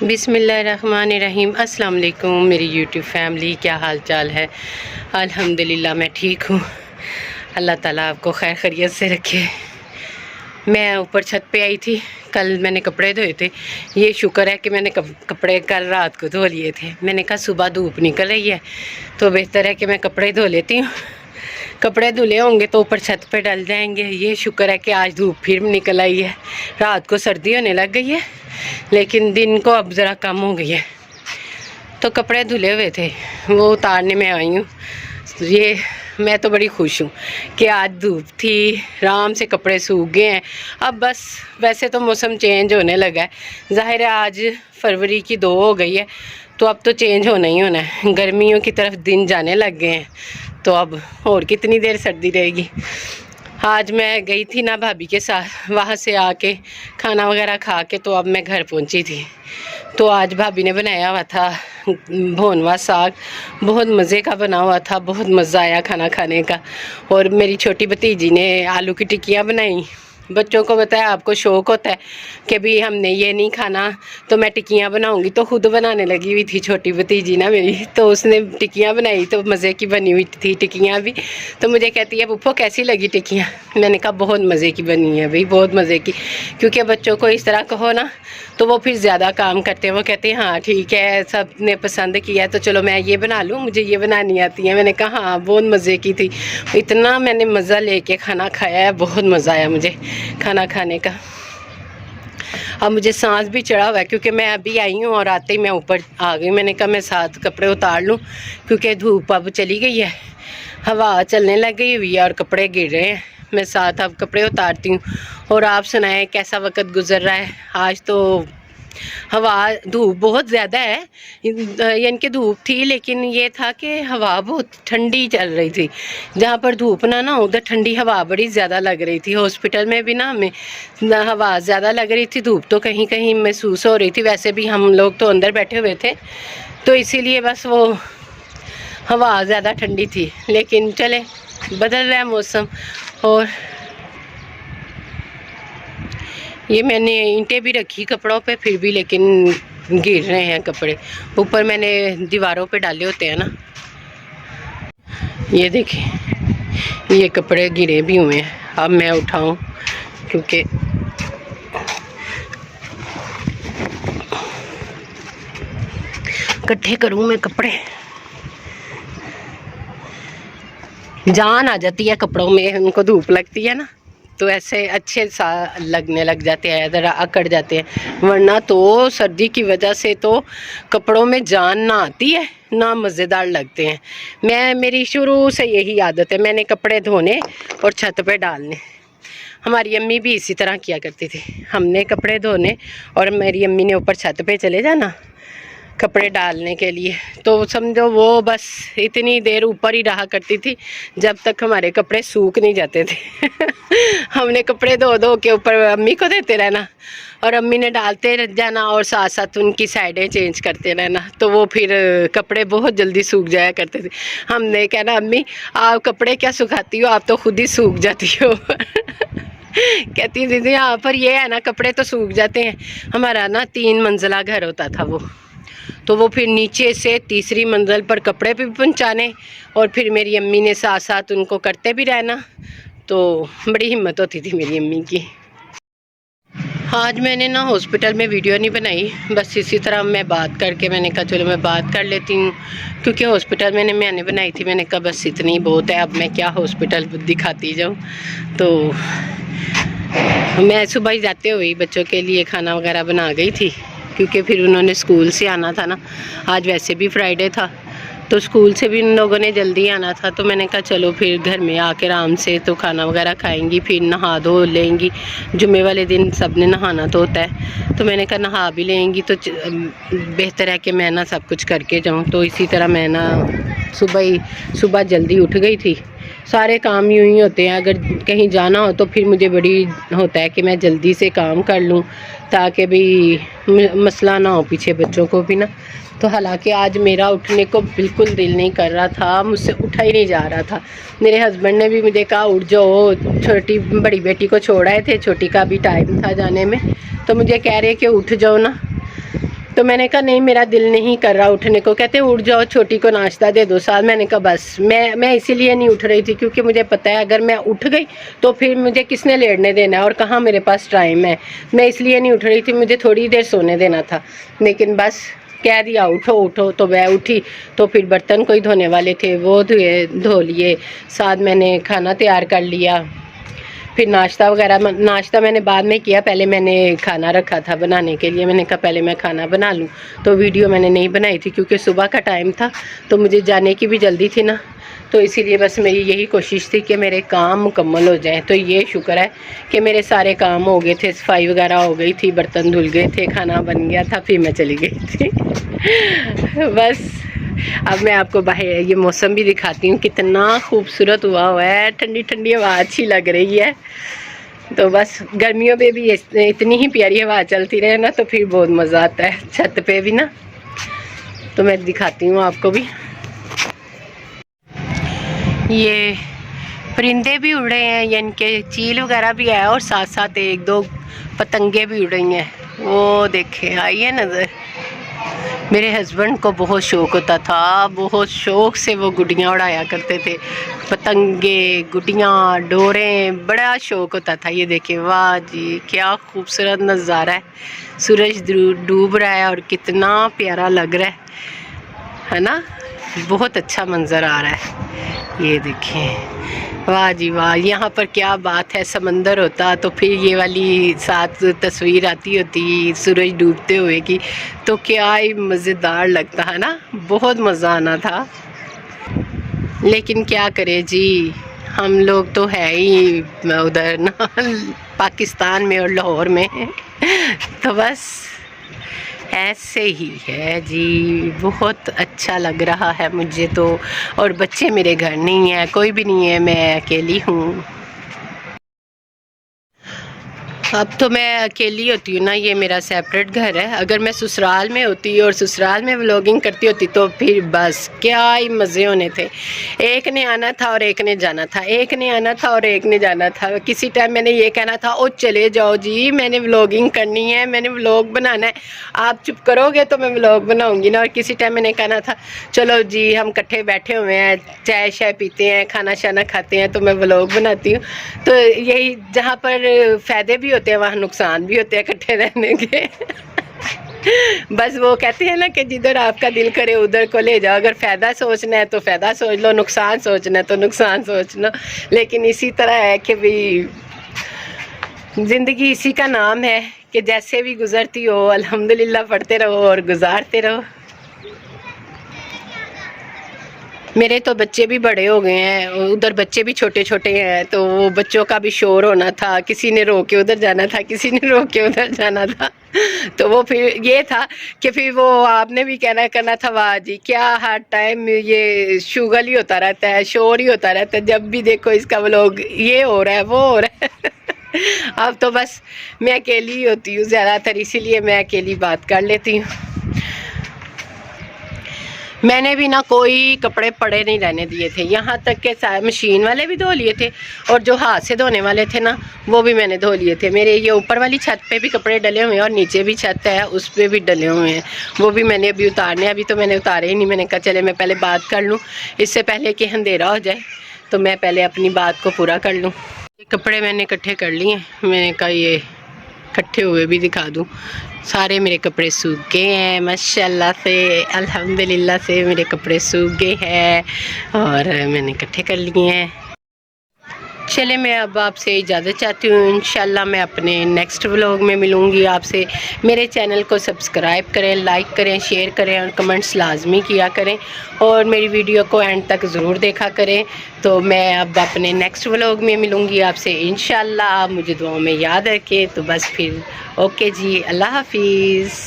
بسم اللہ الرحمن الرحیم۔ السلام علیکم میری یوٹیوب فیملی، کیا حال چال ہے؟ الحمدللہ میں ٹھیک ہوں، اللہ تعالیٰ آپ کو خیر خیریت سے رکھے۔ میں اوپر چھت پہ آئی تھی، کل میں نے کپڑے دھوئے تھے، یہ شکر ہے کہ میں نے کپڑے کل رات کو دھو لیے تھے۔ میں نے کہا صبح دھوپ نکل رہی ہے تو بہتر ہے کہ میں کپڑے دھو لیتی ہوں، کپڑے دھلے ہوں گے تو اوپر چھت پہ ڈل جائیں گے۔ یہ شکر ہے کہ آج دھوپ پھر نکل آئی ہے، رات کو سردی ہونے لگ گئی ہے لیکن دن کو اب ذرا کم ہو گئی ہے۔ تو کپڑے دھلے ہوئے تھے وہ اتارنے میں آئی ہوں۔ یہ میں تو بڑی خوش ہوں کہ آج دھوپ تھی، آرام سے کپڑے سوکھ گئے ہیں۔ اب بس ویسے تو موسم چینج ہونے لگا ہے، ظاہر ہے آج فروری کی 2 ہو گئی ہے تو اب تو چینج ہونا ہی ہونا ہے، گرمیوں کی طرف دن جانے لگ گئے ہیں تو اب اور کتنی دیر سردی رہے گی۔ آج میں گئی تھی نا بھابھی کے ساتھ، وہاں سے آ کے کھانا وغیرہ کھا کے تو اب میں گھر پہنچی تھی تو آج بھابھی نے بنایا ہوا تھا بھونوا ساگ، بہت مزے کا بنا ہوا تھا، بہت مزہ آیا کھانا کھانے کا۔ اور میری چھوٹی بھتیجی نے آلو کی ٹکیاں بنائیں۔ بچوں کو بتایا آپ کو شوق ہوتا ہے کہ بھی ہم نے یہ نہیں کھانا تو میں ٹکیاں بناؤں گی، تو خود بنانے لگی ہوئی تھی چھوٹی بھتیجی نا میری، تو اس نے ٹکیاں بنائی تو مزے کی بنی ہوئی تھی ٹکیاں بھی۔ تو مجھے کہتی ہے پھپھو کیسی لگی ٹکیاں؟ میں نے کہا بہت مزے کی بنی ہے بھائی، بہت مزے کی، کیونکہ بچوں کو اس طرح کہو نا تو وہ پھر زیادہ کام کرتے ہیں، وہ کہتے ہیں ہاں ٹھیک ہے سب نے پسند کیا تو چلو میں یہ بنا لوں، مجھے یہ بنانی آتی ہے۔ میں نے کہا ہاں بہت مزے کی تھی، اتنا میں نے مزہ لے کے کھانا کھایا ہے، بہت مزہ آیا مجھے کھانا کھانے کا۔ اب مجھے سانس بھی چڑھا ہوا ہے کیونکہ میں ابھی آئی ہوں اور آتے ہی میں اوپر آ گئی۔ میں نے کہا میں ساتھ کپڑے اتار لوں کیونکہ دھوپ اب چلی گئی ہے، ہوا چلنے لگ گئی ہوئی ہے اور کپڑے گر رہے ہیں۔ میں ساتھ اب کپڑے اتارتی ہوں۔ اور آپ سنائیں کیسا وقت گزر رہا ہے؟ آج تو ہوا دھوپ بہت زیادہ ہے، یعنی کہ دھوپ تھی لیکن یہ تھا کہ ہوا بہت ٹھنڈی چل رہی تھی، جہاں پر دھوپ نہ ادھر ٹھنڈی ہوا بڑی زیادہ لگ رہی تھی۔ ہاسپٹل میں بھی نا ہمیں ہوا زیادہ لگ رہی تھی، دھوپ تو کہیں کہیں محسوس ہو رہی تھی، ویسے بھی ہم لوگ تو اندر بیٹھے ہوئے تھے تو اسی لیے بس وہ ہوا زیادہ ٹھنڈی تھی۔ لیکن چلے بدل رہا ہے موسم۔ اور یہ میں نے اینٹیں بھی رکھی کپڑوں پہ پھر بھی لیکن گر رہے ہیں کپڑے، اوپر میں نے دیواروں پہ ڈالے ہوتے ہیں نا۔ یہ دیکھیں یہ کپڑے گرے بھی ہوئے ہیں، اب میں اٹھاؤں کیونکہ اکٹھے کروں میں کپڑے، جان آ جاتی ہے کپڑوں میں، ان کو دھوپ لگتی ہے نا تو ایسے اچھے سا لگنے لگ جاتے ہیں، ذرا اکڑ جاتے ہیں، ورنہ تو سردی کی وجہ سے تو کپڑوں میں جان نہ آتی ہے نہ مزیدار لگتے ہیں۔ میری شروع سے یہی عادت ہے، میں نے کپڑے دھونے اور چھت پہ ڈالنے۔ ہماری امی بھی اسی طرح کیا کرتی تھی، ہم نے کپڑے دھونے اور میری امی نے اوپر چھت پہ چلے جانا کپڑے ڈالنے کے لیے، تو سمجھو وہ بس اتنی دیر اوپر ہی رہا کرتی تھی جب تک ہمارے کپڑے سوکھ نہیں جاتے تھے۔ ہم نے کپڑے دھو کے اوپر امی کو دیتے رہنا اور امی نے ڈالتے جانا اور ساتھ ساتھ ان کی سائڈیں چینج کرتے رہنا، تو وہ پھر کپڑے بہت جلدی سوکھ جایا کرتے تھے۔ ہم نے کہنا امی آپ کپڑے کیا سکھاتی ہو، آپ تو خود ہی سوکھ جاتی ہو۔ کہتی دیدی یہاں پر یہ ہے نا کپڑے تو سوکھ جاتے ہیں۔ ہمارا نا 3 منزلہ گھر ہوتا تھا وہ، تو وہ پھر نیچے سے تیسری منزل پر کپڑے بھی پہنچانے اور پھر میری امی نے ساتھ ساتھ ان کو کرتے بھی رہنا، تو بڑی ہمت ہوتی تھی میری امی کی۔ آج میں نے نا ہاسپٹل میں ویڈیو نہیں بنائی، بس اسی طرح میں بات کر کے میں نے کہا چلو میں بات کر لیتی ہوں، کیونکہ ہاسپٹل میں نے بنائی تھی، میں نے کہا بس اتنی بہت ہے، اب میں کیا ہاسپٹل دکھاتی جاؤں۔ تو میں صبح ہی جاتے ہوئی بچوں کے لیے کھانا وغیرہ بنا گئی تھی کیونکہ پھر انہوں نے اسکول سے آنا تھا نا، آج ویسے بھی فرائیڈے تھا تو اسکول سے بھی ان لوگوں نے جلدی آنا تھا، تو میں نے کہا چلو پھر گھر میں آ کے آرام سے تو کھانا وغیرہ کھائیں گی، پھر نہا دھو لیں گی، جمعے والے دن سب نے نہانا تو ہوتا ہے، تو میں نے کہا نہا بھی لیں گی تو بہتر ہے کہ میں نا سب کچھ کر کے جاؤں۔ تو اسی طرح میں نا صبح جلدی اٹھ گئی تھی۔ سارے کام یوں ہی ہوتے ہیں، اگر کہیں جانا ہو تو پھر مجھے بڑی ہوتا ہے کہ میں جلدی سے کام کر لوں تاکہ بھی مسئلہ نہ ہو پیچھے بچوں کو بھی نا۔ تو حالانکہ آج میرا اٹھنے کو بالکل دل نہیں کر رہا تھا، مجھ سے اٹھا ہی نہیں جا رہا تھا۔ میرے ہسبینڈ نے بھی مجھے کہا اٹھ جاؤ، بڑی بیٹی کو چھوڑ آئے تھے، چھوٹی کا بھی ٹائم تھا جانے میں، تو مجھے کہہ رہے کہ اٹھ جاؤ نا۔ تو میں نے کہا نہیں میرا دل نہیں کر رہا اٹھنے کو. کہتے اٹھ جاؤ چھوٹی کو ناشتہ دے دو ساتھ. میں نے کہا بس میں اسی لیے نہیں اٹھ رہی تھی کیونکہ مجھے پتہ ہے اگر میں اٹھ گئی تو پھر مجھے کس نے لیٹنے دینا ہے اور کہاں میرے پاس ٹائم ہے. میں اس لیے نہیں اٹھ رہی تھی, مجھے تھوڑی دیر سونے دینا تھا. لیکن بس کہہ دیا اٹھو اٹھو تو میں اٹھی. تو پھر برتن کوئی دھونے والے تھے وہ دھو لیے, ساتھ میں نے کھانا تیار کر لیا. پھر ناشتہ وغیرہ, ناشتہ میں نے بعد میں کیا, پہلے میں نے کھانا رکھا تھا بنانے کے لیے. میں نے کہا پہلے میں کھانا بنا لوں. تو ویڈیو میں نے نہیں بنائی تھی کیونکہ صبح کا ٹائم تھا تو مجھے جانے کی بھی جلدی تھی نا, تو اسی لیے بس میری یہی کوشش تھی کہ میرے کام مکمل ہو جائیں. تو یہ شکر ہے کہ میرے سارے کام ہو گئے تھے, صفائی وغیرہ ہو گئی تھی, برتن دھل گئے تھے, کھانا بن گیا تھا, پھر میں چلی گئی تھی. بس اب میں آپ کو باہر یہ موسم بھی دکھاتی ہوں, کتنا خوبصورت ہوا ہے, ٹھنڈی ٹھنڈی ہوا اچھی لگ رہی ہے. تو بس گرمیوں میں بھی اتنی ہی پیاری ہوا چلتی رہے نا تو پھر بہت مزہ آتا ہے چھت پہ بھی نا. تو میں دکھاتی ہوں آپ کو بھی. یہ پرندے بھی اڑے ہیں, یعنی کہ چیل وغیرہ بھی ہے, اور ساتھ ساتھ ایک دو پتنگیں بھی اڑ رہی ہیں. وہ دیکھیں آئیے نظر. میرے ہسبینڈ کو بہت شوق ہوتا تھا, بہت شوق سے وہ گڈیاں اڑایا کرتے تھے, پتنگے گڈیاں ڈوریں, بڑا شوق ہوتا تھا. یہ دیکھیں واہ جی کیا خوبصورت نظارہ ہے, سورج ڈوب رہا ہے اور کتنا پیارا لگ رہا ہے نا, بہت اچھا منظر آ رہا ہے. یہ دیکھیں واہ جی واہ, یہاں پر کیا بات ہے, سمندر ہوتا تو پھر یہ والی ساتھ تصویر آتی ہوتی سورج ڈوبتے ہوئے کی تو کیا ہی مزیدار لگتا ہے نا, بہت مزہ آنا تھا. لیکن کیا کرے جی, ہم لوگ تو ہے ہی ادھر نا پاکستان میں اور لاہور میں, تو بس ایسے ہی ہے جی. بہت اچھا لگ رہا ہے مجھے تو, اور بچے میرے گھر نہیں ہیں, کوئی بھی نہیں ہے, میں اکیلی ہوں. اب تو میں اکیلی ہوتی ہوں نا, یہ میرا سیپریٹ گھر ہے. اگر میں سسرال میں ہوتی اور سسرال میں ولاگنگ کرتی ہوتی تو پھر بس کیا ہی مزے ہونے تھے. ایک نے آنا تھا اور ایک نے جانا تھا, ایک نے آنا تھا اور ایک نے جانا تھا. کسی ٹائم میں نے یہ کہنا تھا او چلے جاؤ جی, میں نے ولاگنگ کرنی ہے, میں نے ولاگ بنانا ہے, آپ چپ کرو گے تو میں ولاگ بناؤں گی نا. اور کسی ٹائم میں نے کہنا تھا چلو جی ہم کٹھے بیٹھے ہوئے ہیں, چائے شائے پیتے ہیں, کھانا شانا کھاتے ہیں, تو میں ولاگ بناتی ہوں. تو یہی جہاں پر فائدے بھی ہوتے ہیں وہاں نقصان بھی ہوتے ہیں اکٹھے رہنے کے. بس وہ کہتے ہیں نا کہ جدھر آپ کا دل کرے ادھر کو لے جاؤ. اگر فائدہ سوچنا ہے تو فائدہ سوچ لو, نقصان سوچنا ہے تو نقصان سوچ لو. لیکن اسی طرح ہے کہ بھی زندگی اسی کا نام ہے کہ جیسے بھی گزرتی ہو الحمدللہ پڑھتے رہو اور گزارتے رہو. میرے تو بچے بھی بڑے ہو گئے ہیں, ادھر بچے بھی چھوٹے چھوٹے ہیں, تو وہ بچوں کا بھی شور ہونا تھا, کسی نے رو کے ادھر جانا تھا, کسی نے رو کے ادھر جانا تھا. تو وہ پھر یہ تھا کہ پھر وہ آپ نے بھی کرنا تھا واہ جی کیا ہر ٹائم یہ شوگل ہی ہوتا رہتا ہے, شور ہی ہوتا رہتا ہے, جب بھی دیکھو اس کا ولاگ یہ ہو رہا ہے وہ ہو رہا ہے. اب تو بس میں اکیلی ہی ہوتی ہوں زیادہ تر, اسی لیے میں اکیلی بات کر لیتی ہوں. میں نے بھی نا کوئی کپڑے پڑے نہیں رہنے دیے تھے, یہاں تک کہ مشین والے بھی دھو لیے تھے, اور جو ہاتھ سے دھونے والے تھے نا وہ بھی میں نے دھو لیے تھے. میرے یہ اوپر والی چھت پہ بھی کپڑے ڈلے ہوئے ہیں اور نیچے بھی چھت ہے اس پہ بھی ڈلے ہوئے ہیں, وہ بھی میں نے ابھی اتارنے. ابھی تو میں نے اتارے ہی نہیں, میں نے کہا چلے میں پہلے بات کر لوں اس سے پہلے کہ اندھیرا ہو جائے, تو میں پہلے اپنی بات کو پورا کر لوں. یہ کپڑے میں نے اکٹھے کر لیے, میں نے کہا یہ اکٹھے ہوئے بھی دکھا دوں. سارے میرے کپڑے سوکھ گئے ہیں ماشاءاللہ سے, الحمدللہ سے میرے کپڑے سوکھ گئے ہیں اور میں نے اکٹھے کر لیے ہیں. چلے میں اب آپ سے اجازت چاہتی ہوں. انشاءاللہ میں اپنے نیکسٹ ولاگ میں ملوں گی آپ سے. میرے چینل کو سبسکرائب کریں, لائک کریں, شیئر کریں اور کمنٹس لازمی کیا کریں, اور میری ویڈیو کو اینڈ تک ضرور دیکھا کریں. تو میں اب اپنے نیکسٹ ولاگ میں ملوں گی آپ سے انشاءاللہ. آپ مجھے دعاؤں میں یاد رکھیں. تو بس پھر اوکے جی, اللہ حافظ.